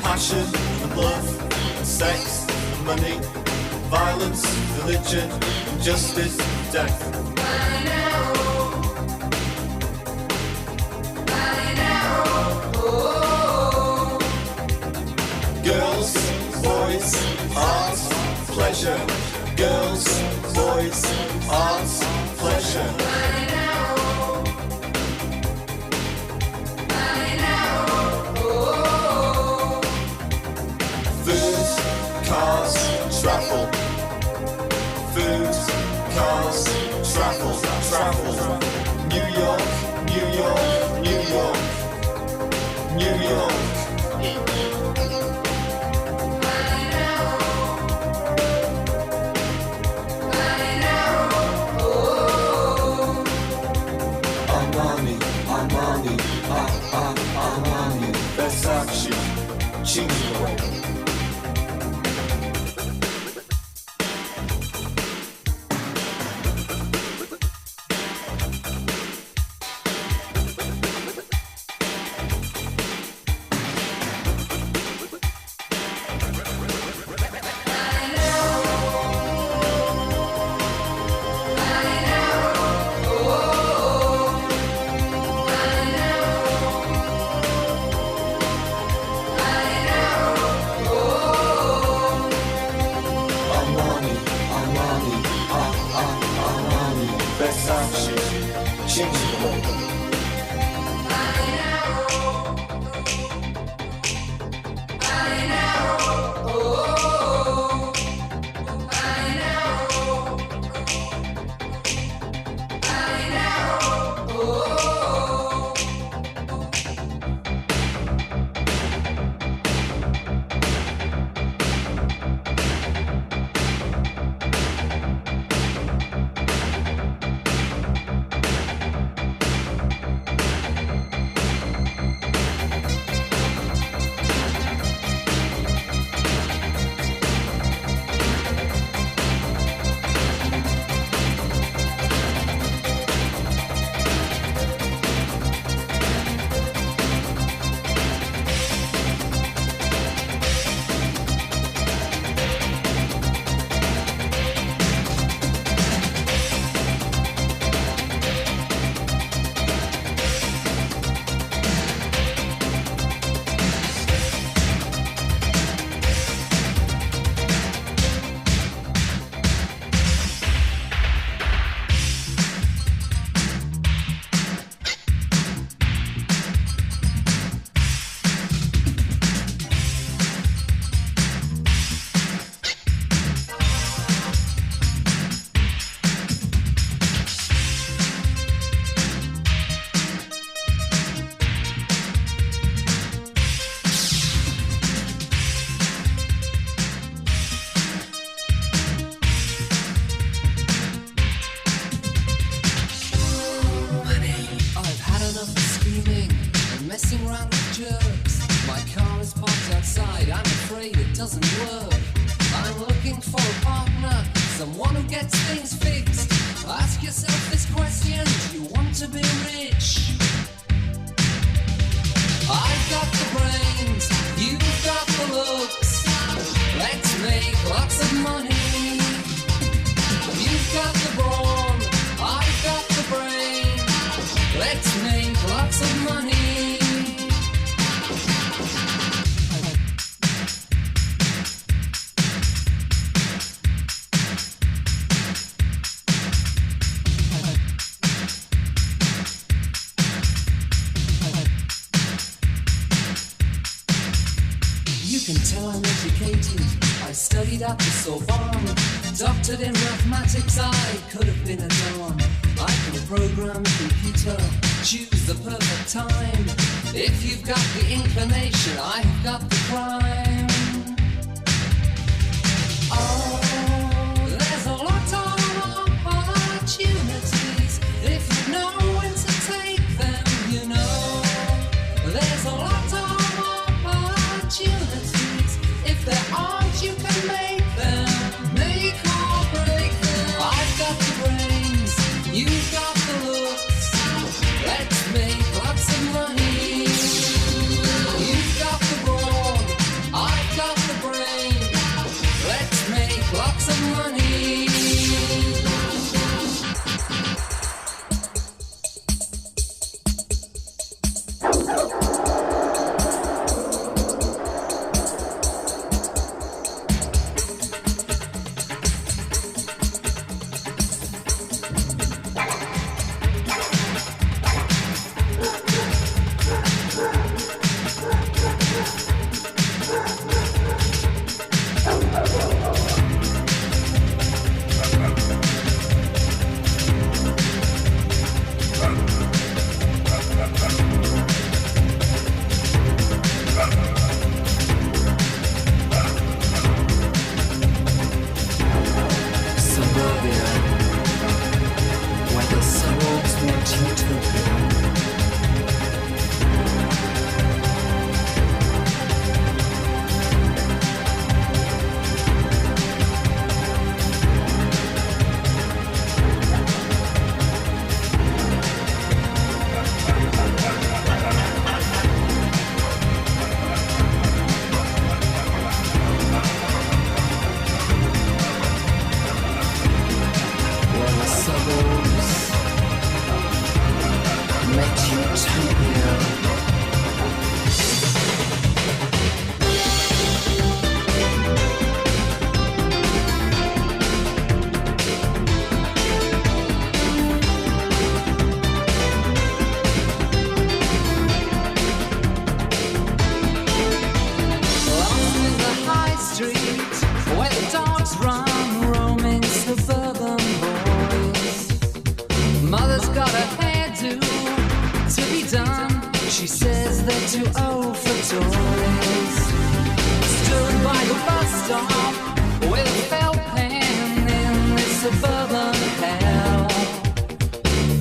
passion and love and sex and money, violence, religion, injustice, death. Paninaro, Paninaro, oh. Girls, boys, art, pleasure. Girls, boys, art, pleasure. Paninaro, Paninaro, oh. Food, cars, travel. Food, cars, travel, travel. New York, New York, New York, New York. Armani, Versace, Chino. studied at the Sorbonne, doctored in mathematics, I could have been a don. I can program a computer, choose the perfect time. If you've got the inclination, I've got the crime. Oh, there's a lot of opportunities if you know when to take them, you know. There's a lot of opportunities. If there aren't, you can make them. Make or break them. I've got the brains, you've got the looks. Let's make lots of money. You've got the broad, I've got the brain. Let's make lots of money. Suburbia, where the suburbs meet utopia. Where the suburbs met utopia. Lost in the high street, where the dogs run, roaming suburban boys. Mother's got a hairdo to be done. She says they're too old for toys. Stood by the bus stop with a felt pen in this suburban hell.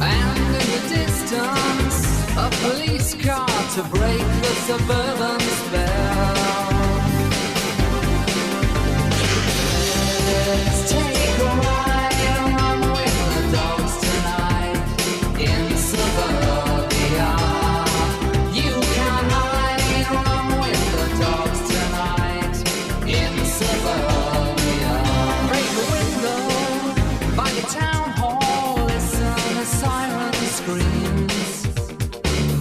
And in the distance, a police car to break the suburban spell. Let's take a ride along with the dogs tonight in Suburbia. You can ride along with the dogs tonight in Suburbia. Break a window by the town hall, listen as siren screams.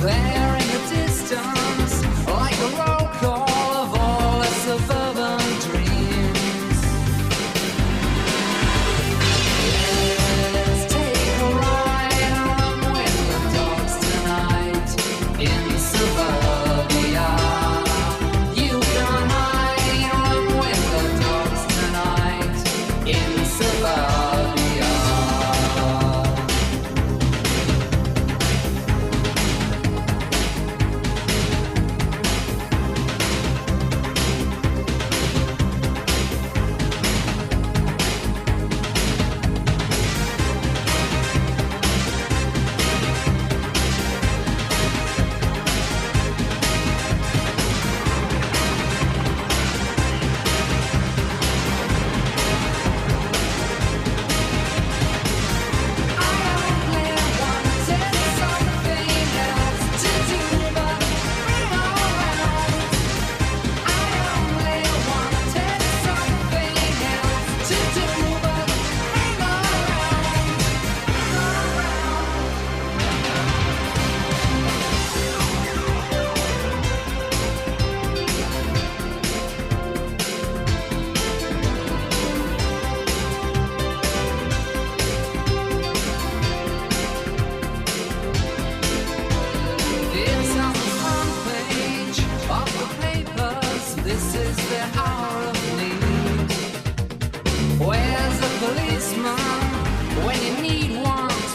There in the distance, like a roll call of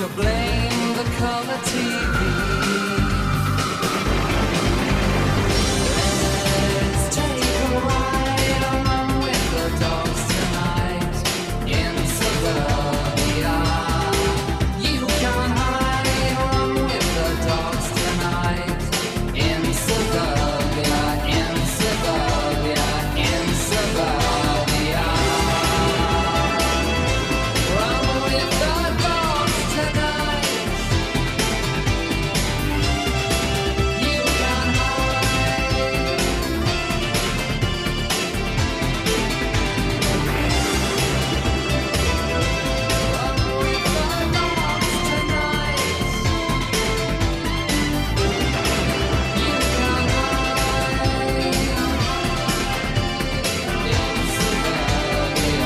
to blame the color TV. Let's take a ride along with the dogs tonight in Suburbia. You can hide along with the dogs tonight in Suburbia, in Suburbia, in Suburbia. Run with the dogs tonight. You can hide. Run with the dogs tonight. You can hide in Suburbia.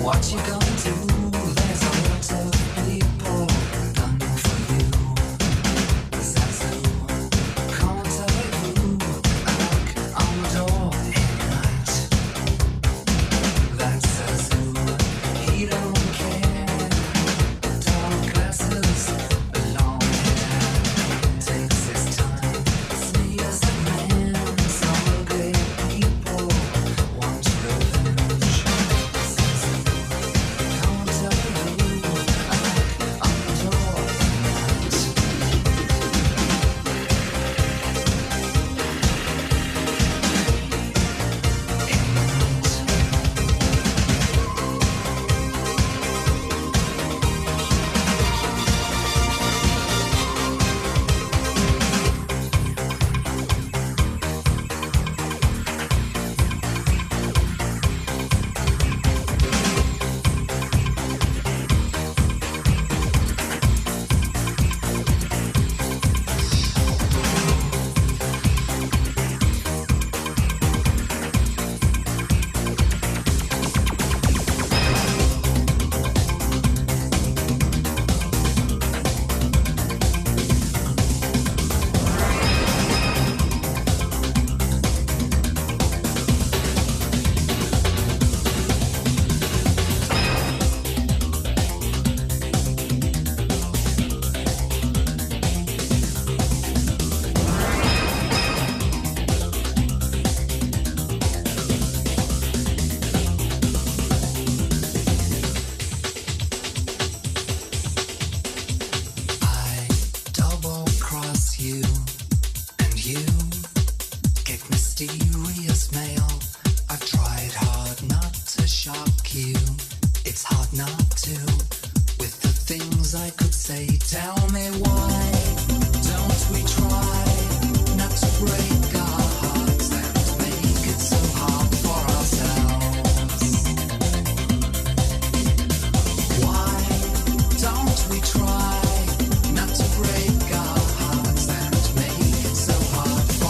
What you gonna do? There's a lot of people gunning for you. Zazu, come and tell me who. I knock on the door every night. That's Zazu, he don't care. Dark glasses, long hair. Takes his time, sneers at man. Some ugly people want revenge. Zazu, come and tell me who. I knock on the door every night. I double cross you, and you get mysterious mail. I've tried hard not to shock you. It's hard not to. With the things I could say, tell me why don't we try not to break our hearts and make it so hard for ourselves? Why don't we try not to break our hearts and make it so hard for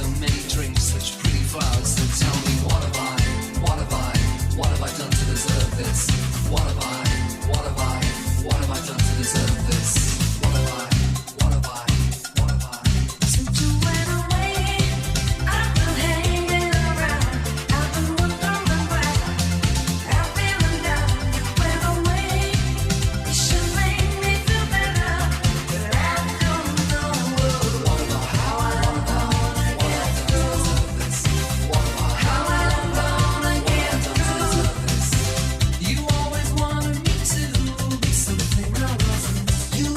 so many drinks, such pretty flowers. So tell me, what have I done to deserve this? What have I done to deserve this? What have I? Since you went away, I've been hanging around. I've been wondering why. I've been down. You went away. You should make me feel better, but I don't know how I'm gonna get through this. How I'm gonna get through this. You always wanted me to be something I wasn't. You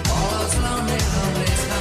All those lonely, lonely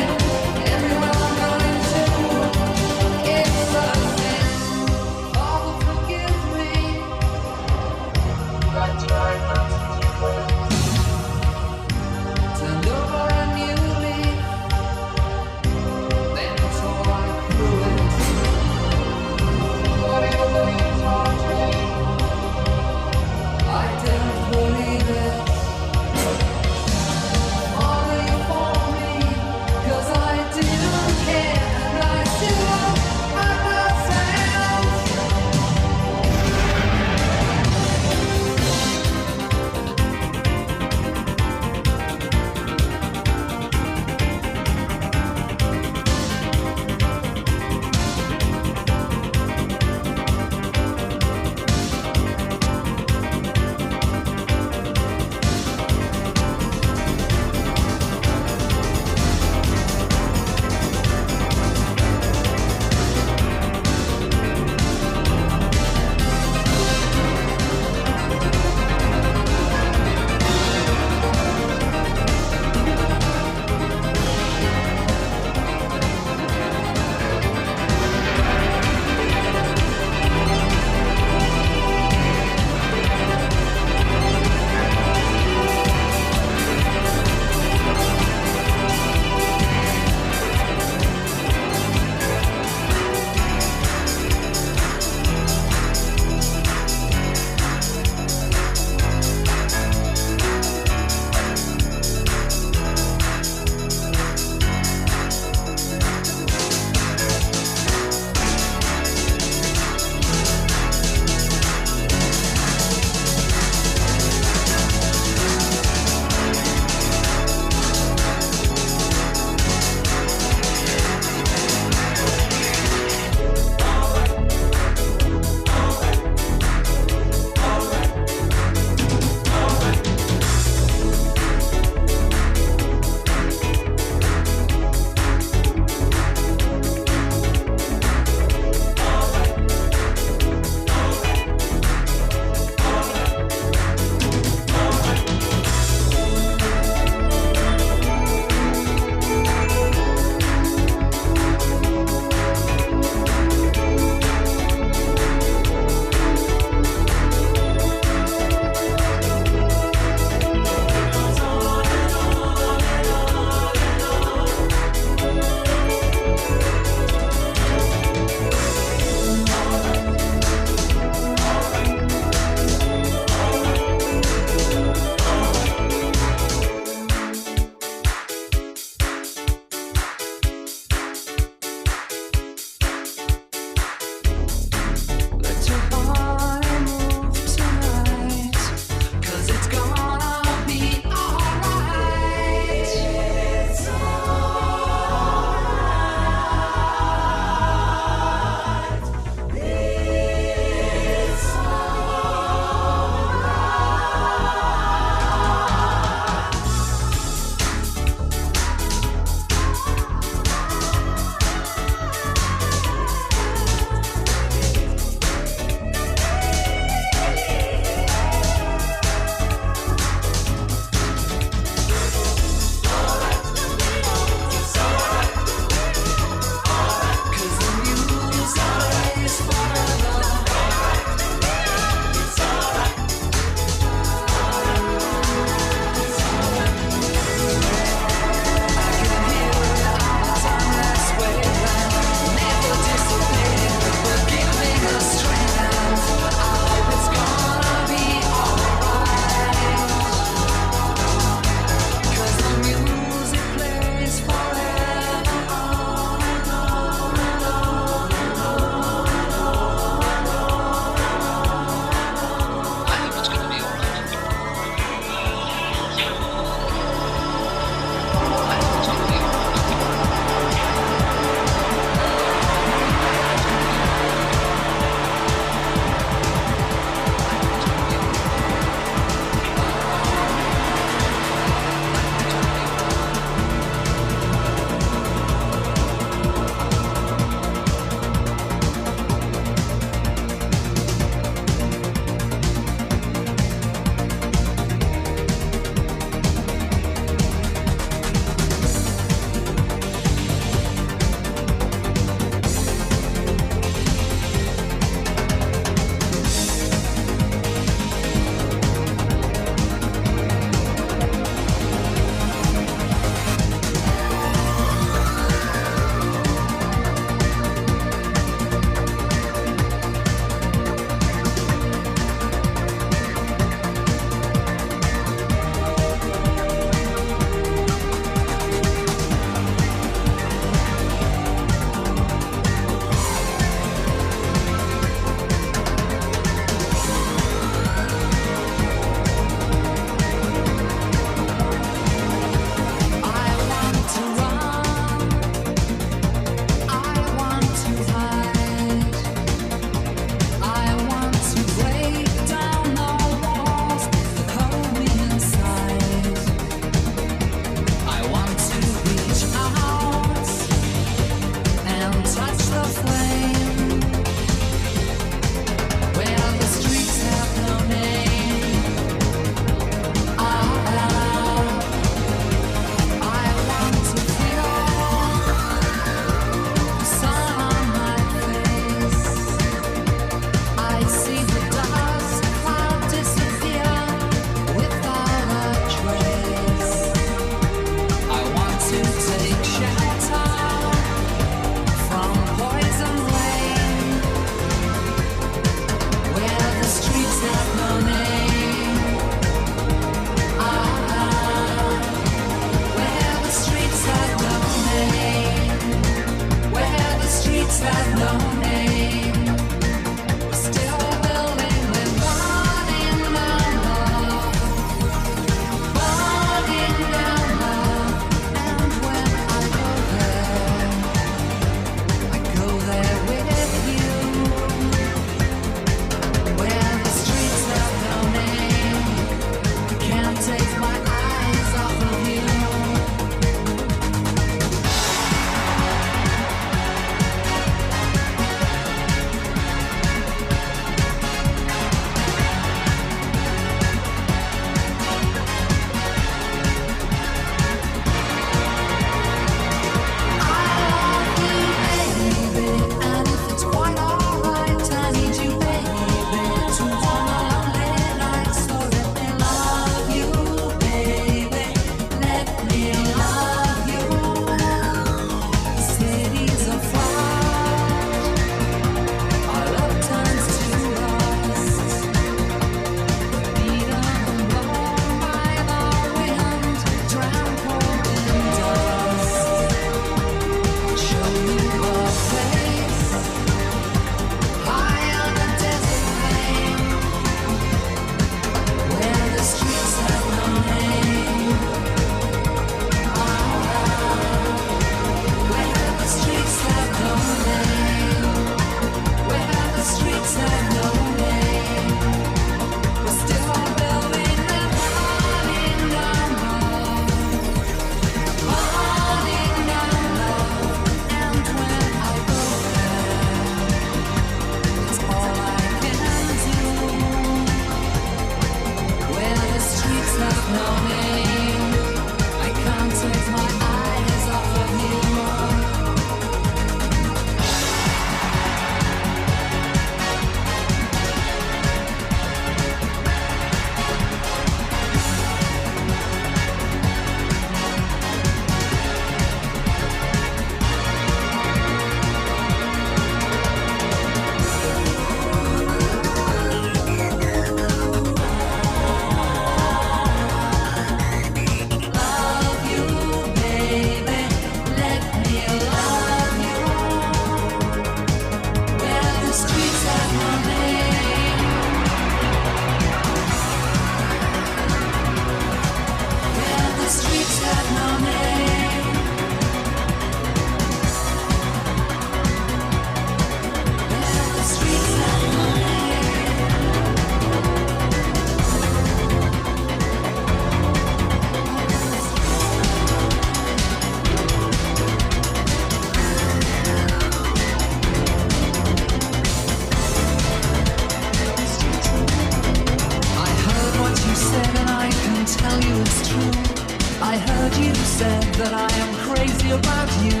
heard you said that I am crazy about you.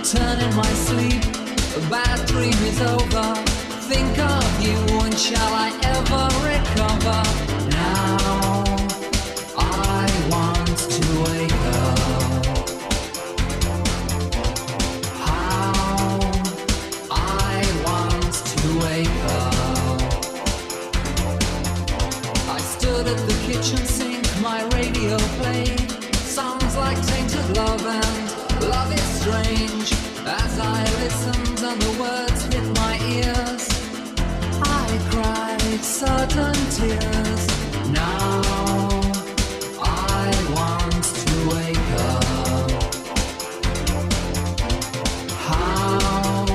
Turn in my sleep, a bad dream is over. Think of you, and shall I ever recover? Now I want to wake up. How I want to wake up. I stood at the kitchen sink, my radio played songs like Tainted Love and Love is Strange. As I listened and the words hit my ears, I cried sudden tears. Now I want to wake up. How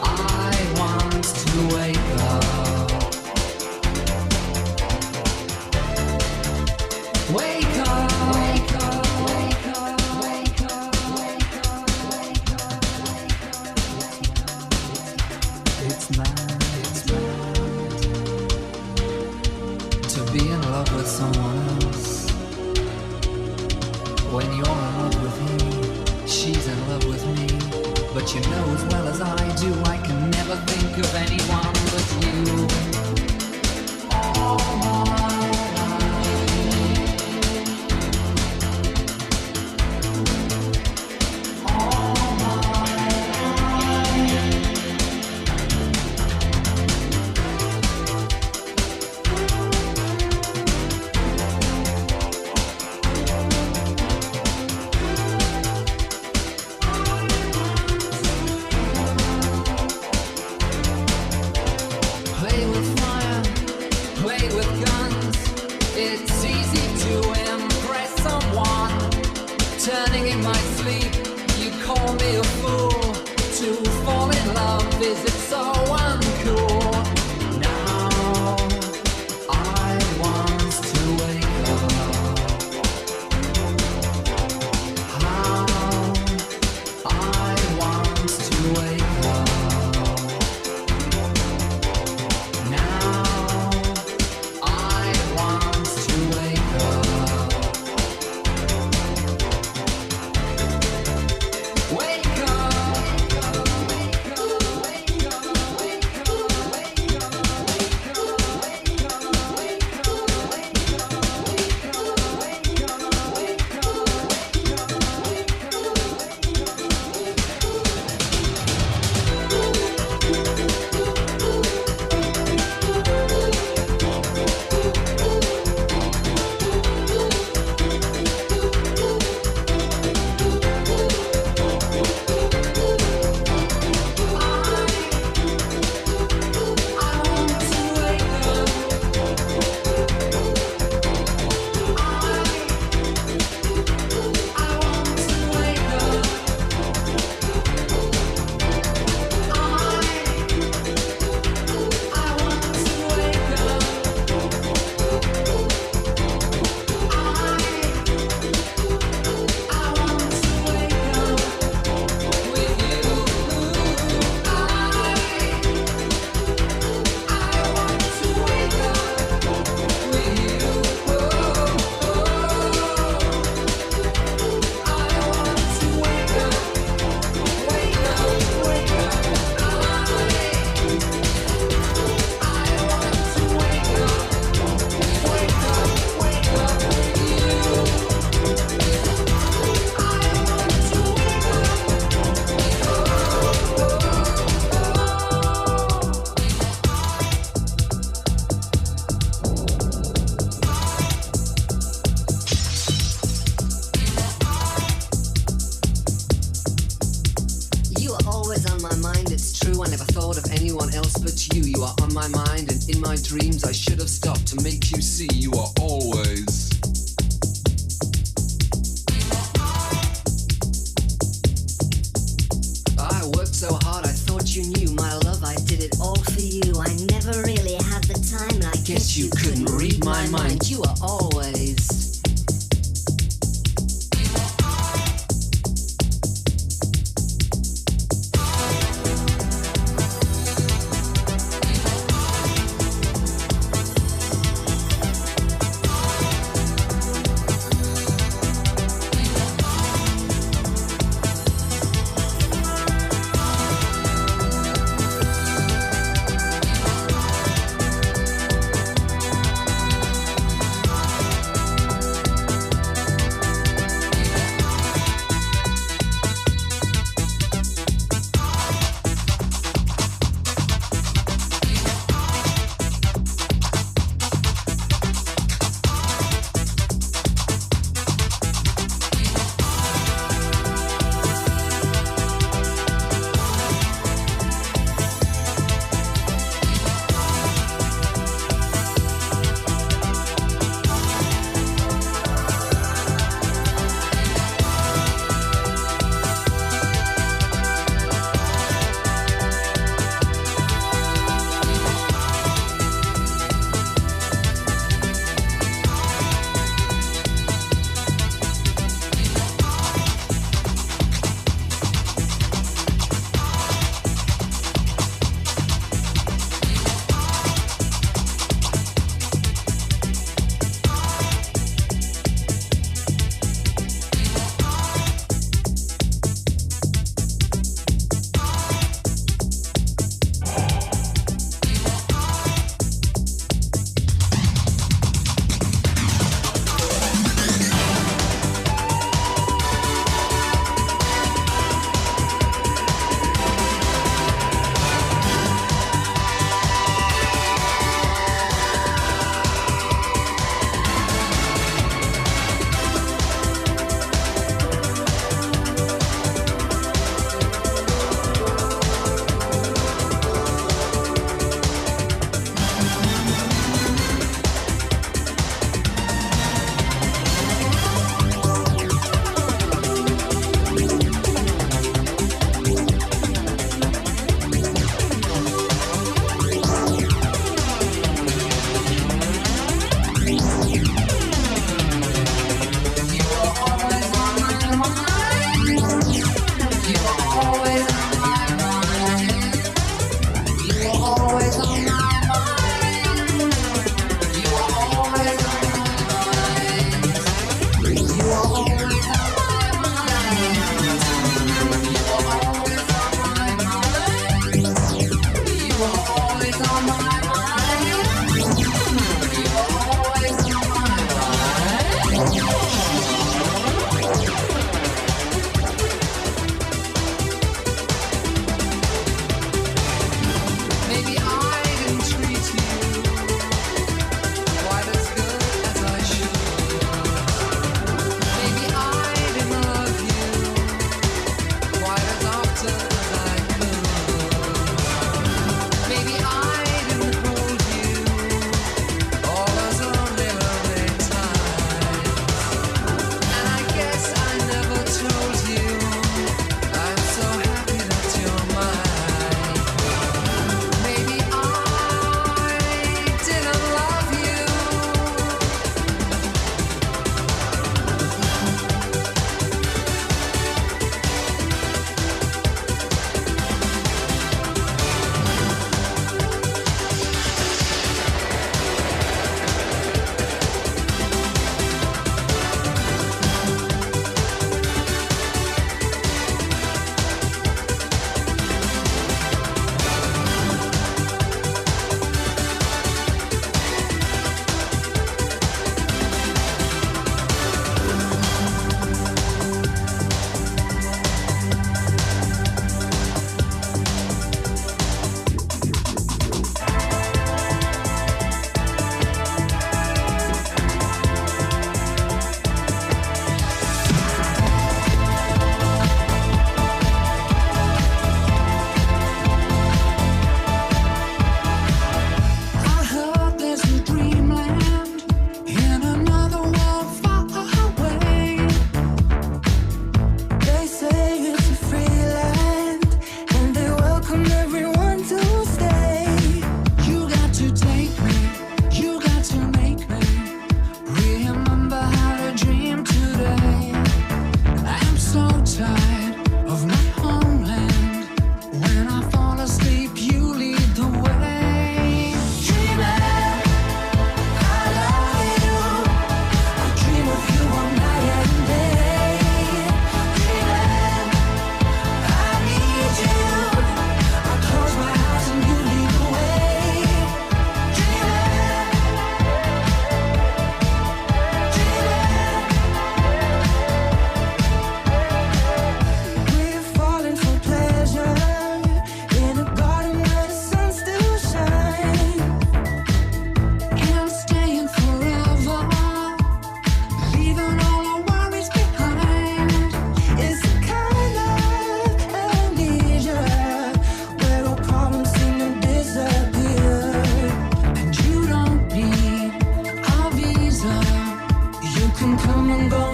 I want to wake up. Wake up, wake up, wake up, wake up, wake up, wake up, wake up. It's mad, to be in love with someone else. When you're in love with him, she's in love with me. But you know as well as I do, I can never think of anyone but you. All my life. All my life. Play with fire, play with guns. It's easy to impress someone. Turning in my sleep, you call me a fool. To fall in love, is it so uncool? Now I want to wake up. How I want to wake up. Now I want to wake up. Wake up, wake up, wake up, wake up, wake up, wake up, wake up, wake up, wake up, wake up, wake up, dreams I should have stopped to make you see you are always. I worked so hard I thought you knew my love, I did it all for you. I never really had the time, I guess you couldn't read my mind. You are always.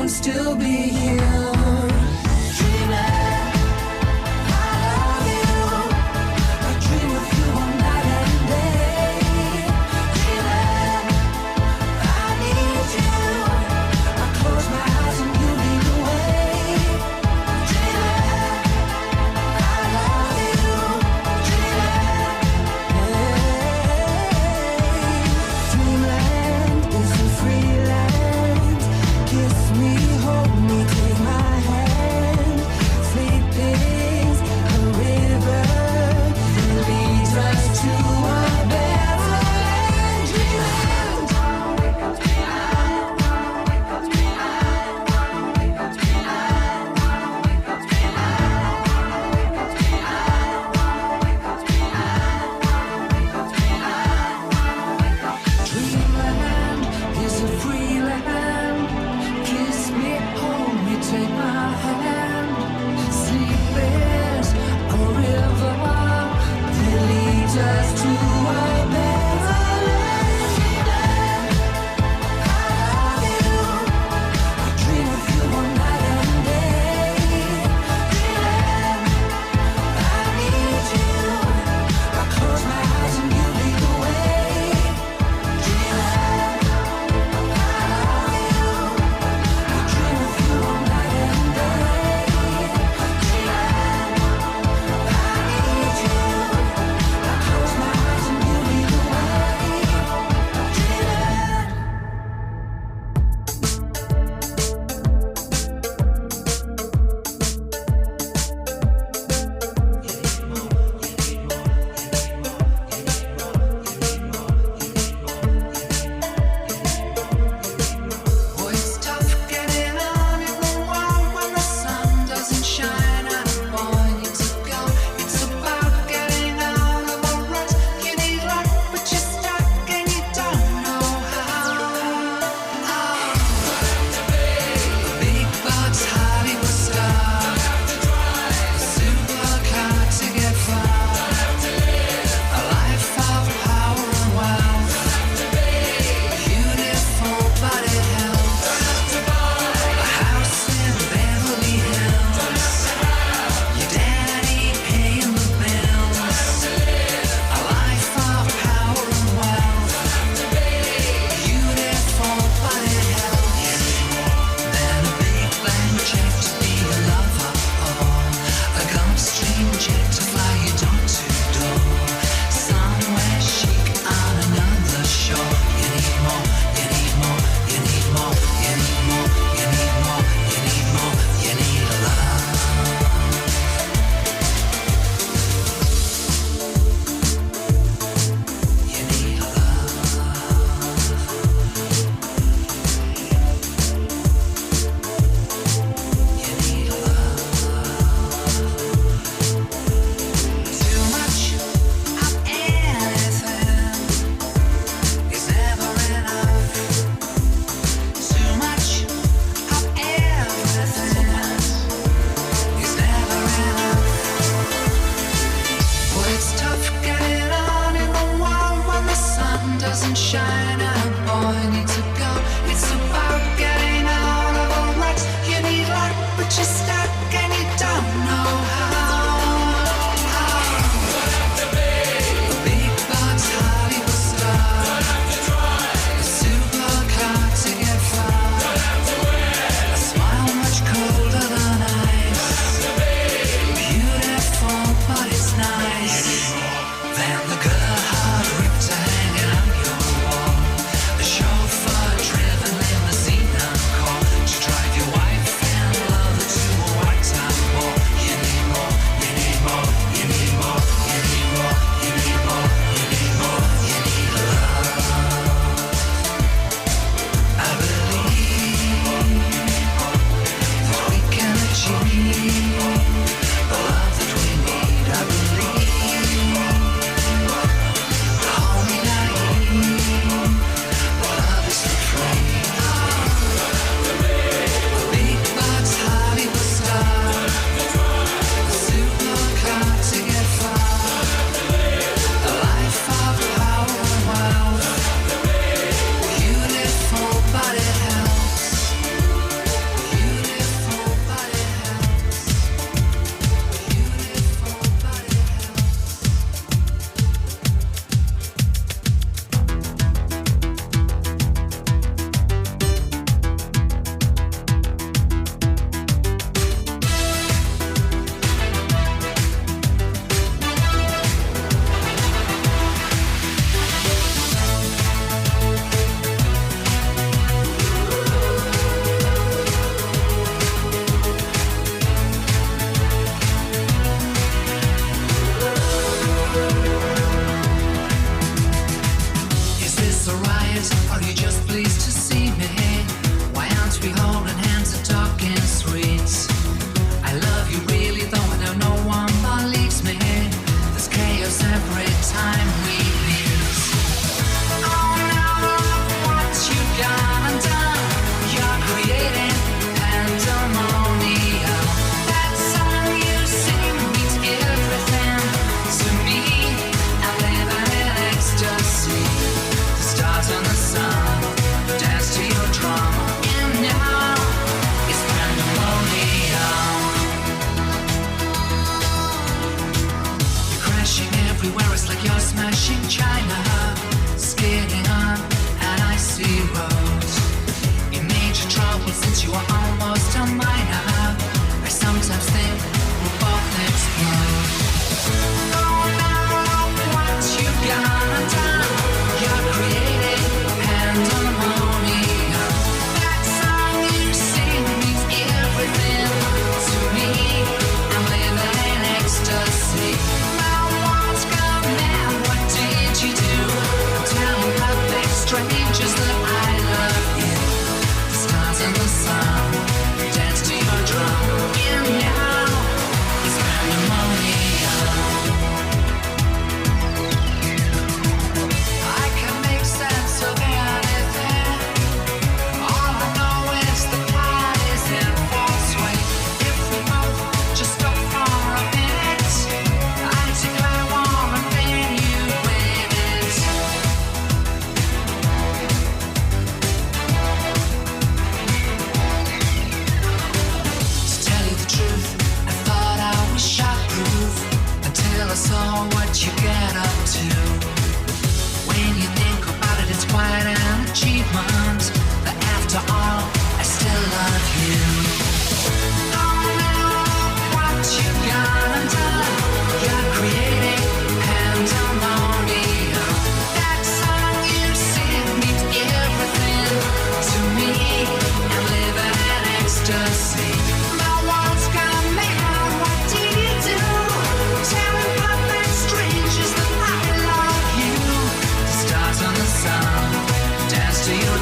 and still be here. Dreamland, I love you. I dream of you all night and day. Dreamland, I need you. I close my eyes and you lead the way. Dreamland, I love you. Dreamland, Dreamland is a free land. Kiss me, hold me, take my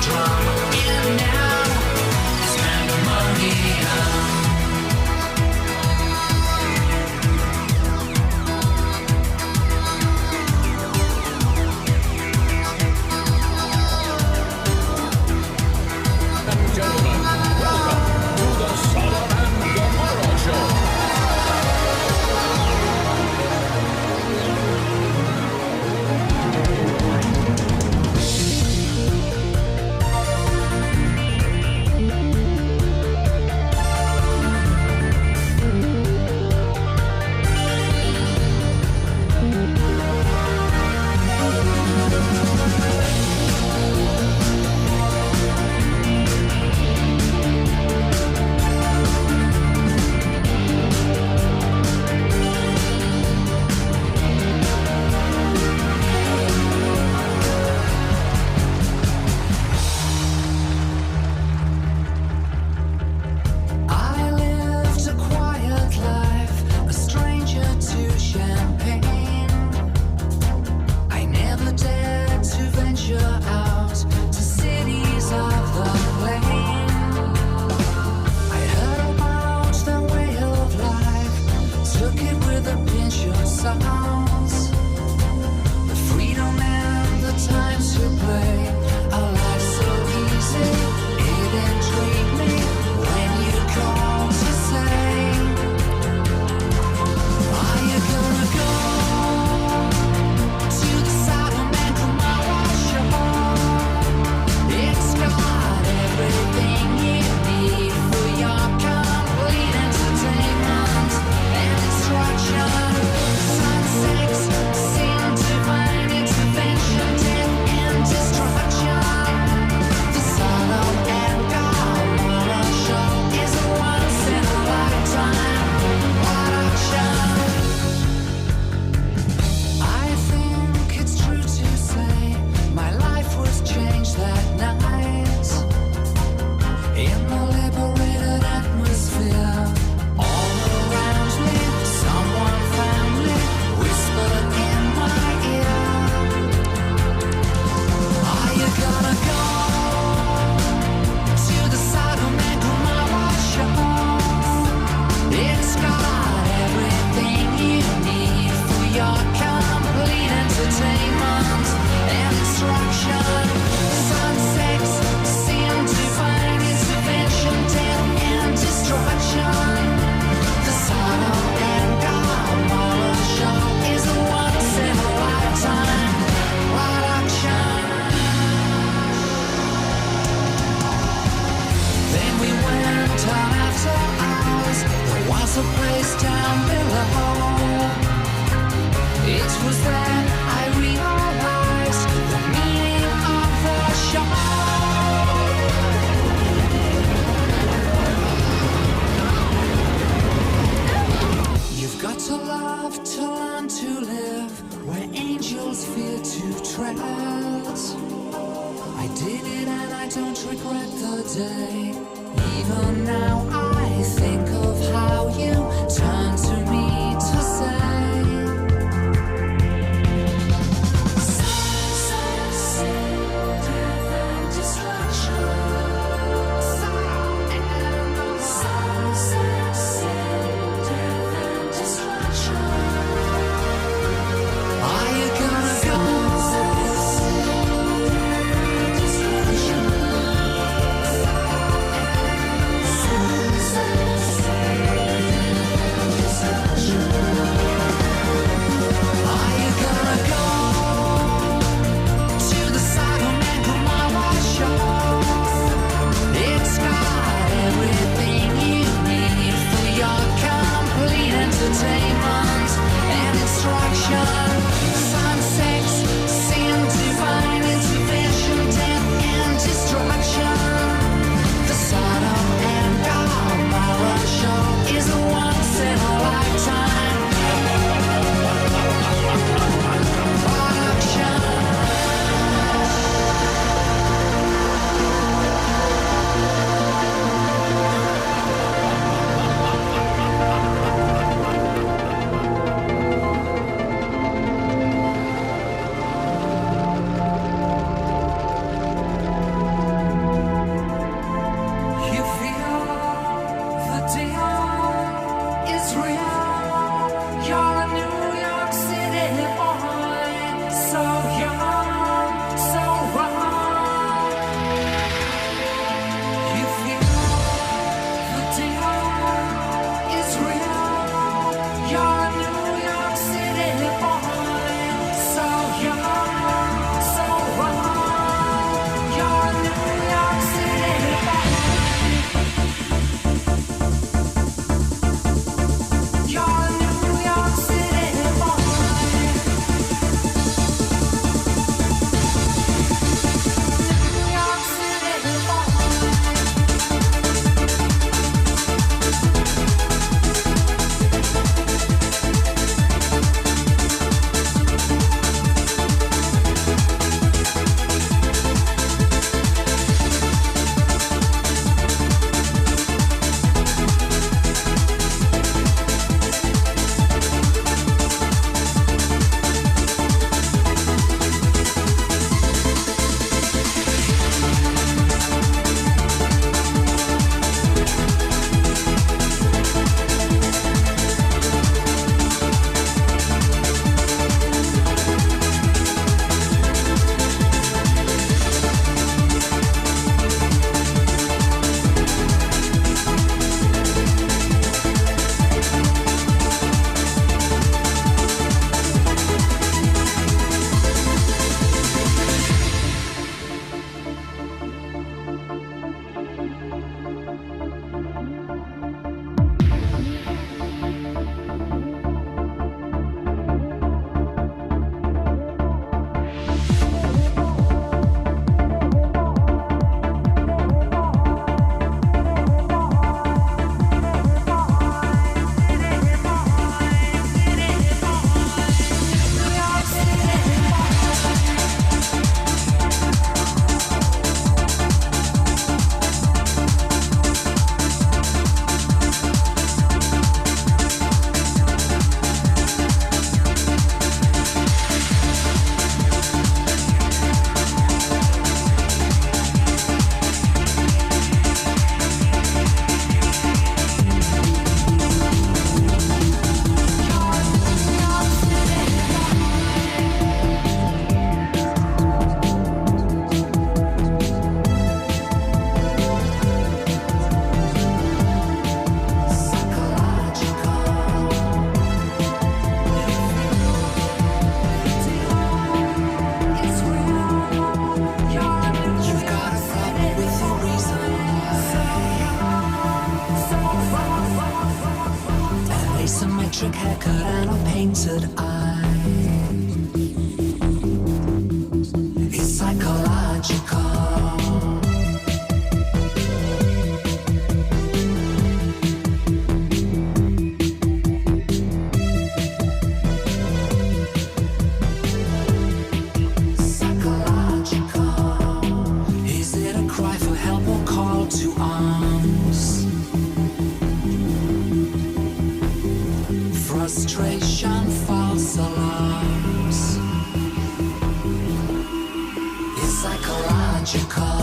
drum in now is Pandemomium. Gentlemen, welcome to the Sodom and Gomorraw show. I lived a quiet life, a stranger to champagne. I never dared to venture out to cities of the plain. I heard about their way of life, took it with a pinch of salt. The freedom and the time to play, a life so easy, it intrigued me when you called to say, are you gonna go to the Sodom and Gomorrah show? It's got everything you need for your complete entertainment and instruction. Sunsets, sin, divine intervention, death and destruction. The Sodom and Gomorrah show is a once in a lifetime production. I think it's true to say my life was changed that night in the liberated atmosphere. All around me, someone family whispered in my ear, are you gonna go to the Sodom and Gomorrah show? It's got everything you need for your complete entertainment and instruction. Sunsets, sin, divine intervention, death and destruction. The Sodom and Gomorrah show is a once in a lifetime production. Then we went on after hours. There was a place down below. It was then I realized the meaning of the show. You've got to love to learn to live where angels fear to tread. I did it and I don't regret the day. Even now I think of how you turned to me to say, death and destruction. Death and destruction. Are you gonna go? Destruction. record and a painted eye. It's psychological. To arms, frustration, false alarms. It's psychological.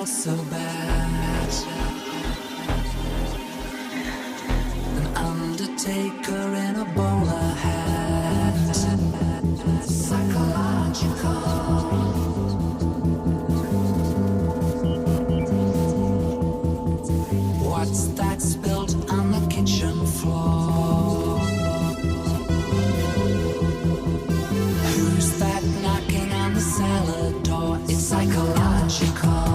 So bad. An undertaker in a bowler hat. Psychological. What's that spilled on the kitchen floor? Who's that knocking on the cellar door? It's psychological.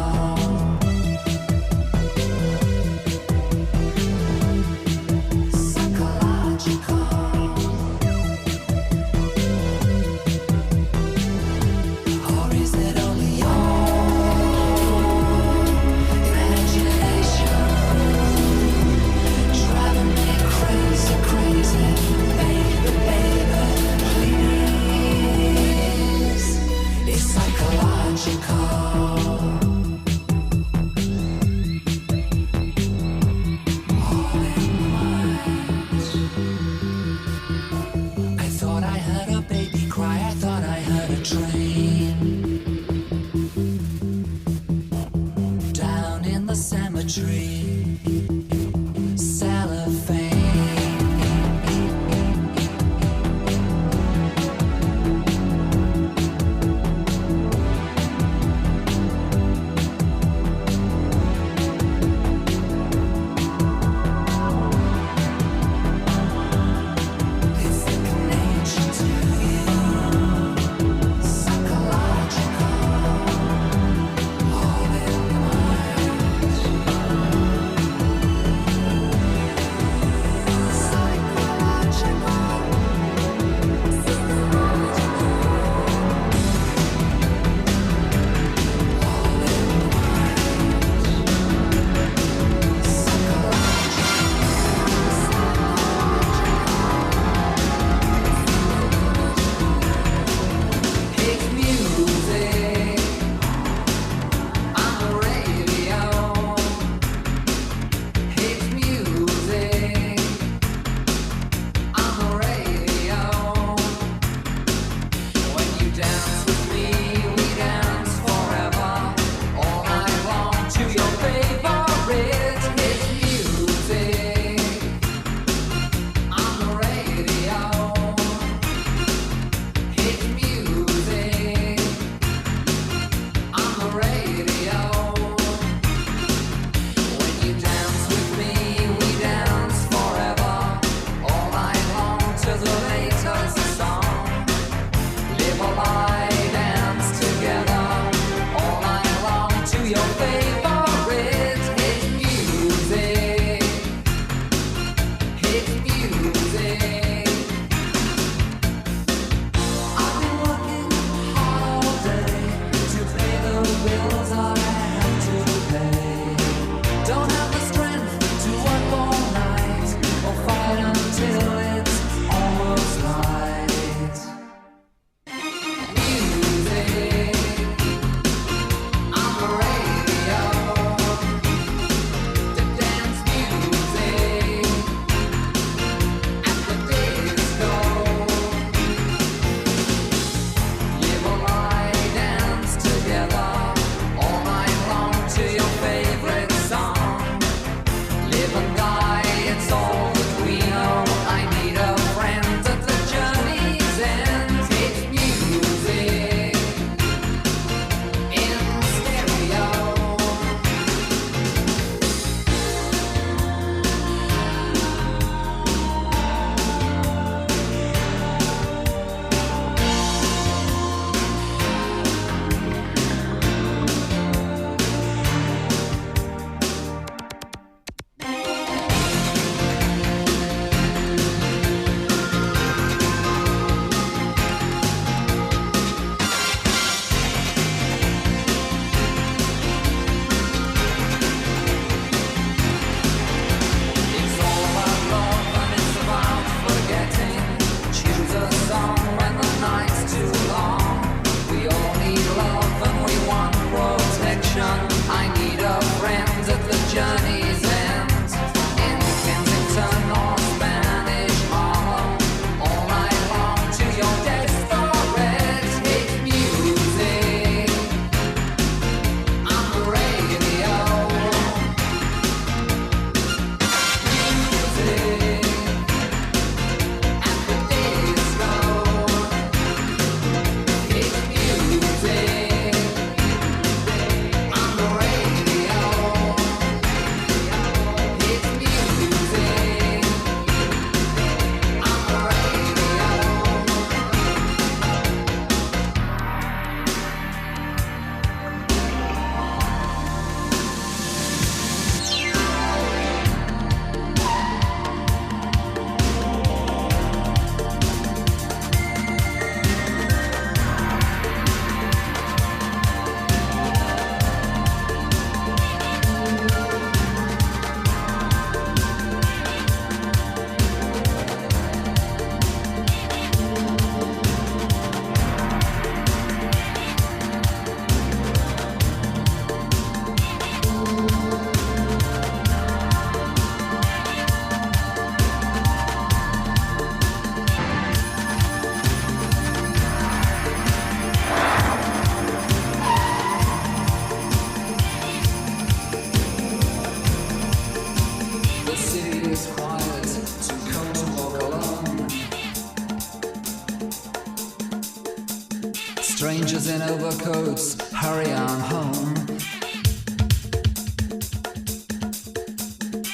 Strangers in overcoats, hurry on home.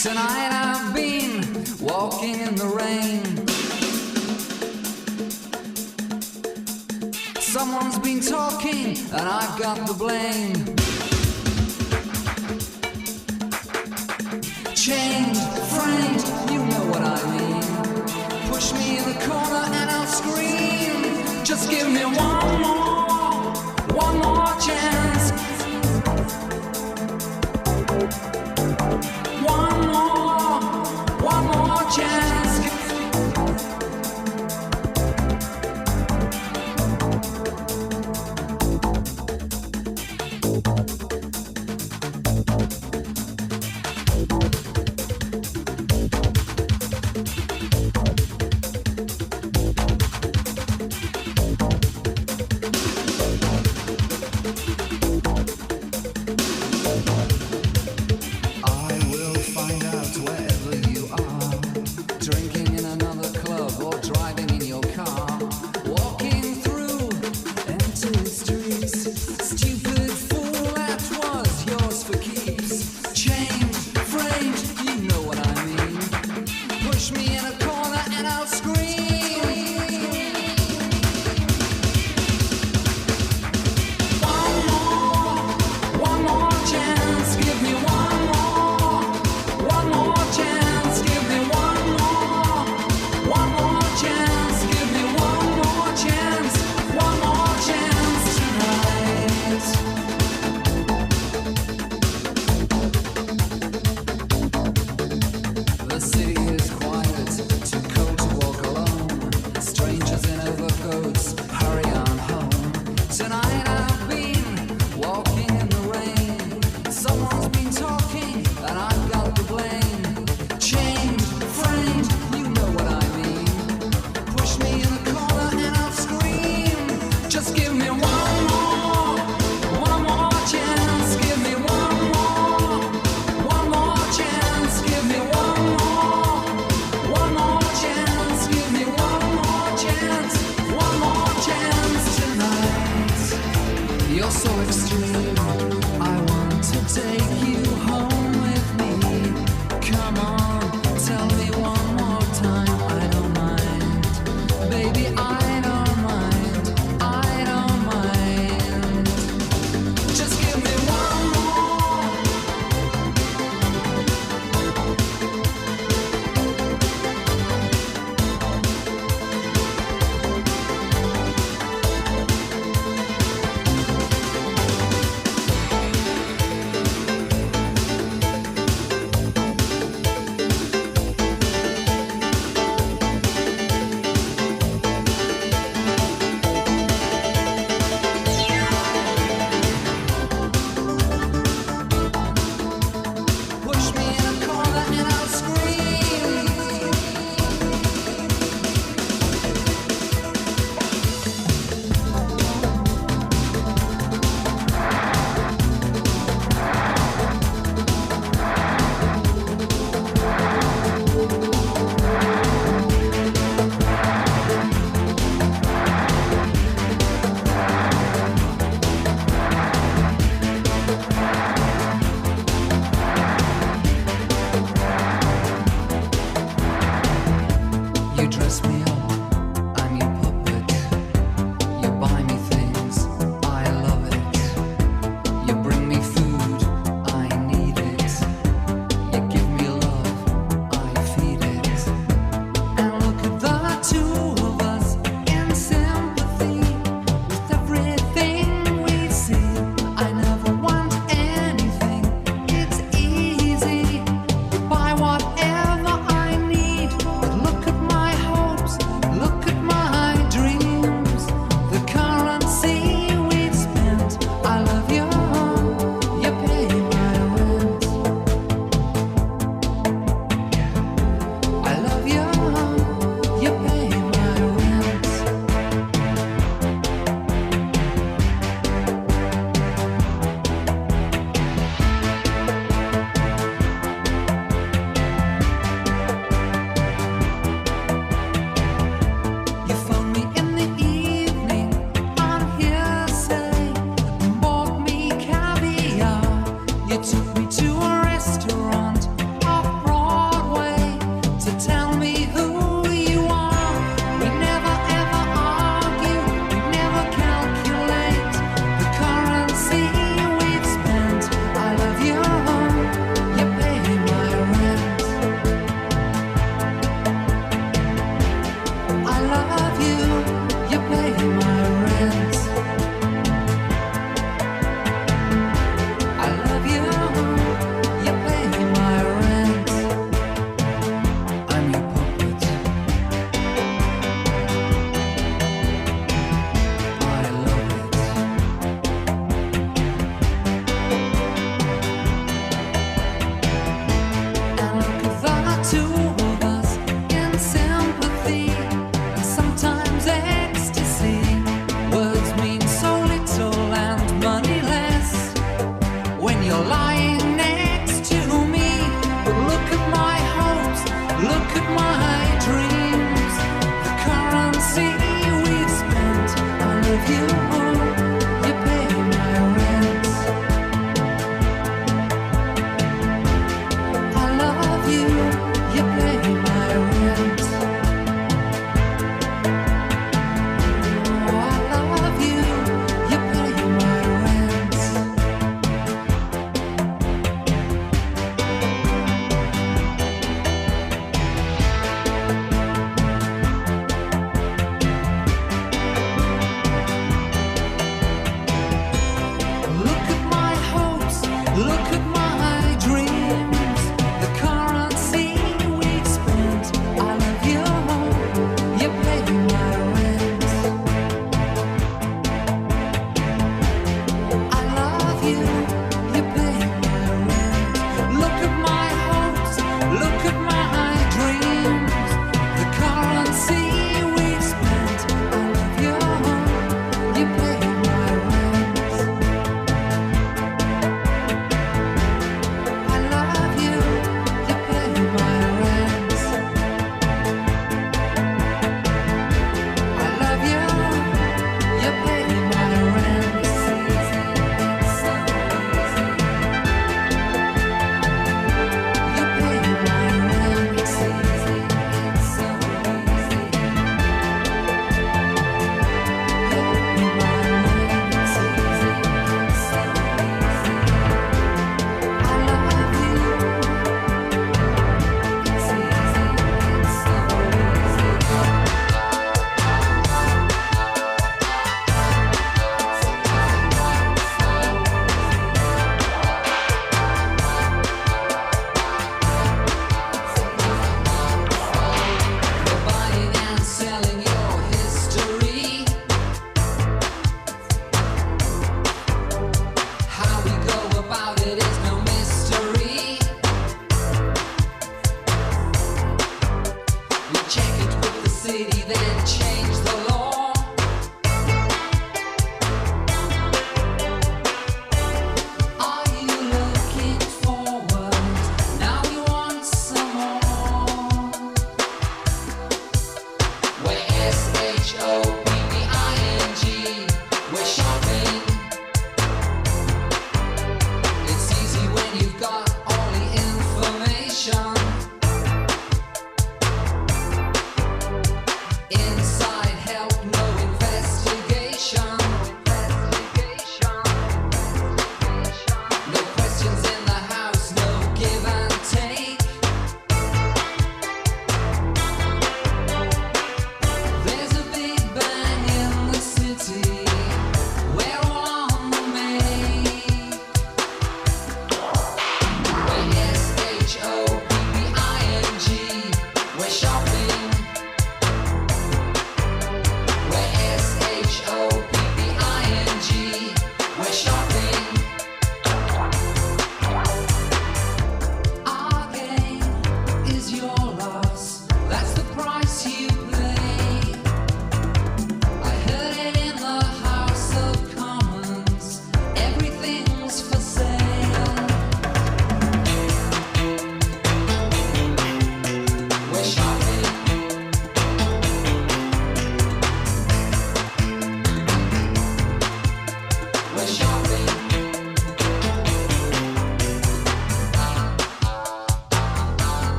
Tonight I've been walking in the rain. Someone's been talking and I've got the blame. Chained, framed, you know what I mean. Push me in the corner and I'll scream. Just give me one more chance. One more chance.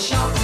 shop.